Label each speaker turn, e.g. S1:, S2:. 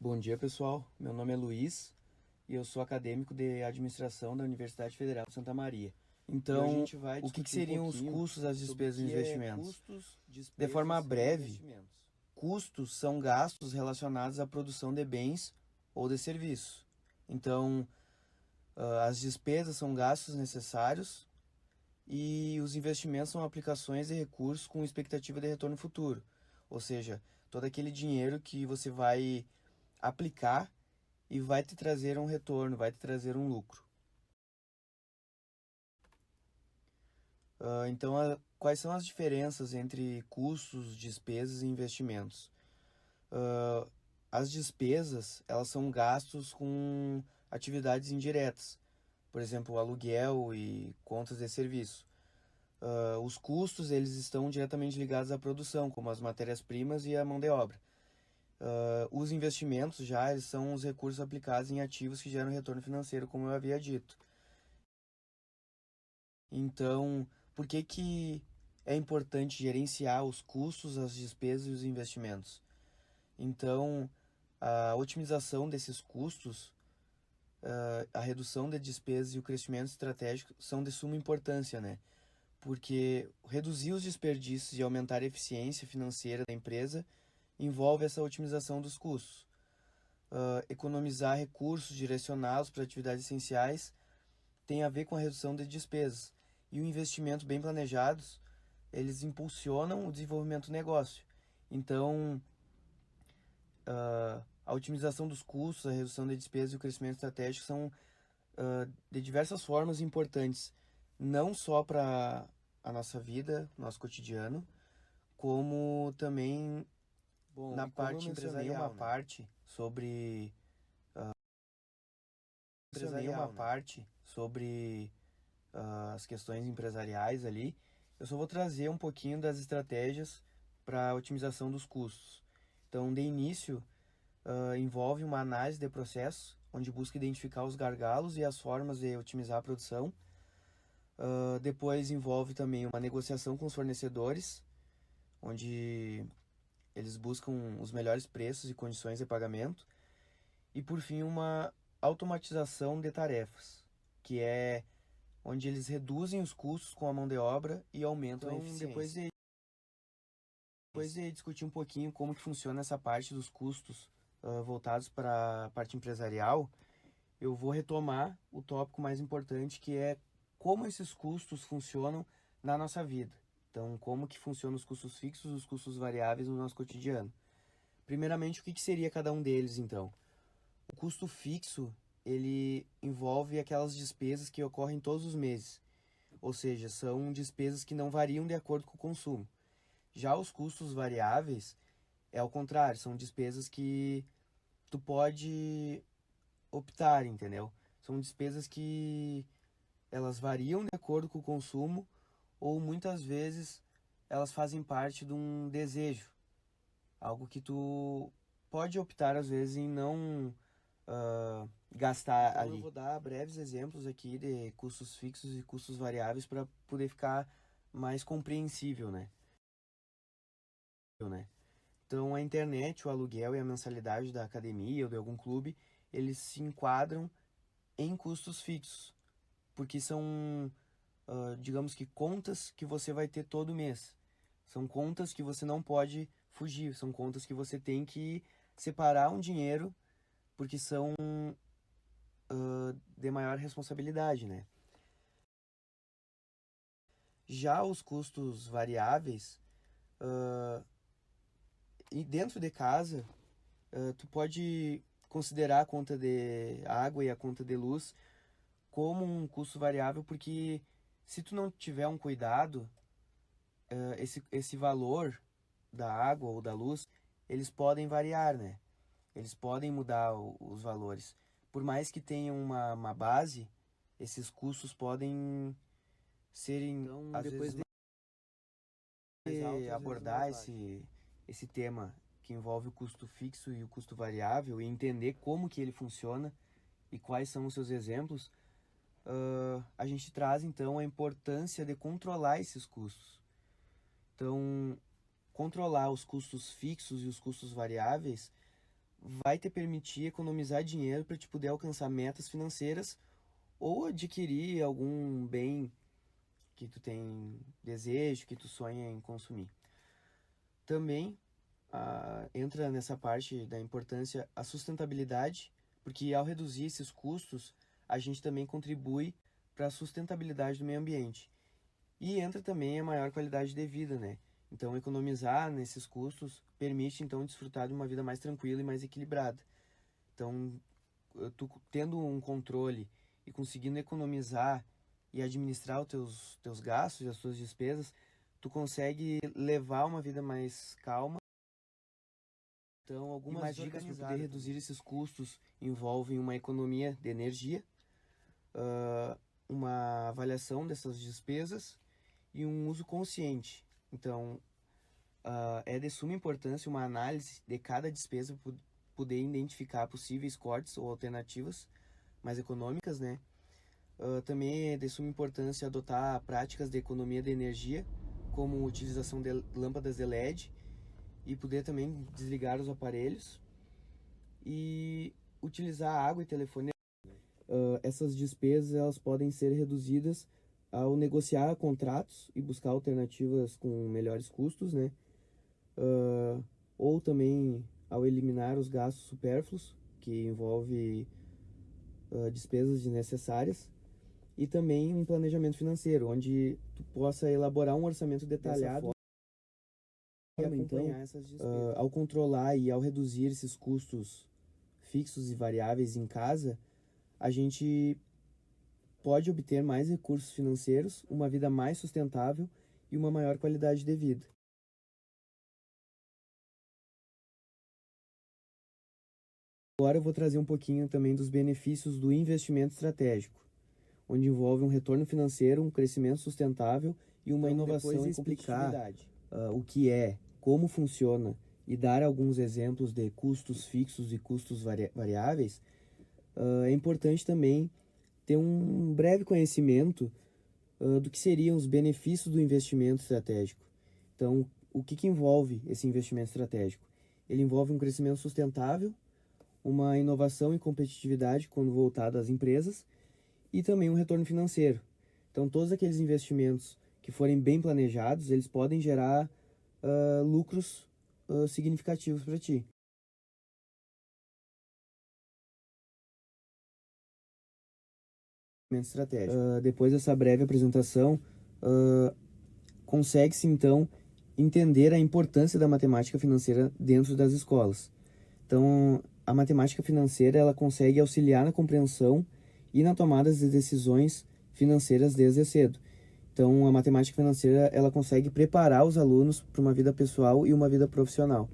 S1: Bom dia, pessoal. Meu nome é Luiz e eu sou acadêmico de administração da Universidade Federal de Santa Maria. Então, o que seriam os custos, as despesas e investimentos? De forma breve, custos são gastos relacionados à produção de bens ou de serviços. Então, as despesas são gastos necessários e os investimentos são aplicações de recursos com expectativa de retorno futuro. Ou seja, todo aquele dinheiro que você vai aplicar e vai te trazer um retorno, vai te trazer um lucro. Então, quais são as diferenças entre custos, despesas e investimentos? As despesas, elas são gastos com atividades indiretas, por exemplo, aluguel e contas de serviço. Os custos, eles estão diretamente ligados à produção, como as matérias-primas e a mão de obra. Os investimentos já eles são os recursos aplicados em ativos que geram retorno financeiro, como eu havia dito. Então, por que é importante gerenciar os custos, as despesas e os investimentos? Então, a otimização desses custos, a redução de despesas e o crescimento estratégico são de suma importância, né? Porque reduzir os desperdícios e aumentar a eficiência financeira da empresa envolve essa otimização dos custos. Economizar recursos direcionados para atividades essenciais tem a ver com a redução de despesas. E o investimento bem planejados, eles impulsionam o desenvolvimento do negócio. Então, a otimização dos custos, a redução de despesas e o crescimento estratégico são de diversas formas importantes, não só para a nossa vida, nosso cotidiano, como também na parte empresarial, uma parte sobre as questões empresariais ali. Eu só vou trazer um pouquinho das estratégias para a otimização dos custos. Então, de início, envolve uma análise de processo, onde busca identificar os gargalos e as formas de otimizar a produção. Depois envolve também uma negociação com os fornecedores, onde eles buscam os melhores preços e condições de pagamento. E por fim, uma automatização de tarefas, que é onde eles reduzem os custos com a mão de obra e aumentam a eficiência. Depois de discutir um pouquinho como que funciona essa parte dos custos voltados para a parte empresarial, eu vou retomar o tópico mais importante, que é como esses custos funcionam na nossa vida. Então, como que funcionam os custos fixos e os custos variáveis no nosso cotidiano. Primeiramente, o que seria cada um deles, então? O custo fixo, ele envolve aquelas despesas que ocorrem todos os meses. Ou seja, são despesas que não variam de acordo com o consumo. Já os custos variáveis, é ao contrário, são despesas que tu pode optar, entendeu? São despesas que elas variam de acordo com o consumo ou muitas vezes elas fazem parte de um desejo. Algo que tu pode optar às vezes em não gastar então, ali. Eu vou dar breves exemplos aqui de custos fixos e custos variáveis para poder ficar mais compreensível, né? Então, a internet, o aluguel e a mensalidade da academia ou de algum clube, eles se enquadram em custos fixos, porque são, digamos que, contas que você vai ter todo mês. São contas que você não pode fugir, são contas que você tem que separar um dinheiro, porque são de maior responsabilidade, né? Já os custos variáveis, e dentro de casa, tu pode considerar a conta de água e a conta de luz como um custo variável, porque se tu não tiver um cuidado, esse valor da água ou da luz, eles podem variar, né? Eles podem mudar os valores. Por mais que tenham uma base, esses custos podem serem, então, às depois vezes, de altos, abordar esse tema que envolve o custo fixo e o custo variável e entender como que ele funciona e quais são os seus exemplos, a gente traz então a importância de controlar esses custos. Então, controlar os custos fixos e os custos variáveis vai te permitir economizar dinheiro para te poder alcançar metas financeiras ou adquirir algum bem que tu tem desejo, que tu sonha em consumir. Também entra nessa parte da importância a sustentabilidade, porque ao reduzir esses custos, a gente também contribui para a sustentabilidade do meio ambiente. E entra também a maior qualidade de vida, né? Então, economizar nesses custos permite, então, desfrutar de uma vida mais tranquila e mais equilibrada. Então, tu tendo um controle e conseguindo economizar e administrar os teus gastos e as tuas despesas, tu consegue levar uma vida mais calma. Então, algumas dicas para poder reduzir esses custos envolvem uma economia de energia, uma avaliação dessas despesas e um uso consciente. Então, é de suma importância uma análise de cada despesa para poder identificar possíveis cortes ou alternativas mais econômicas, né? Também é de suma importância adotar práticas de economia de energia, como utilização de lâmpadas de LED e poder também desligar os aparelhos e utilizar água e telefone. Essas despesas elas podem ser reduzidas ao negociar contratos e buscar alternativas com melhores custos, né? Ou também ao eliminar os gastos supérfluos, que envolve despesas desnecessárias, e também um planejamento financeiro, onde tu possa elaborar um orçamento detalhado e acompanhar essas despesas. Ao controlar e ao reduzir esses custos fixos e variáveis em casa, a gente pode obter mais recursos financeiros, uma vida mais sustentável e uma maior qualidade de vida. Agora eu vou trazer um pouquinho também dos benefícios do investimento estratégico, onde envolve um retorno financeiro, um crescimento sustentável e uma inovação em explicar o que é, como funciona e dar alguns exemplos de custos fixos e custos variáveis. É importante também ter um breve conhecimento do que seriam os benefícios do investimento estratégico. Então, o que envolve esse investimento estratégico? Ele envolve um crescimento sustentável, uma inovação e competitividade quando voltado às empresas e também um retorno financeiro. Então, todos aqueles investimentos que forem bem planejados, eles podem gerar lucros significativos para ti. Estratégico. Depois dessa breve apresentação, consegue-se então entender a importância da matemática financeira dentro das escolas. Então, a matemática financeira ela consegue auxiliar na compreensão e na tomada de decisões financeiras desde cedo. Então, a matemática financeira ela consegue preparar os alunos para uma vida pessoal e uma vida profissional.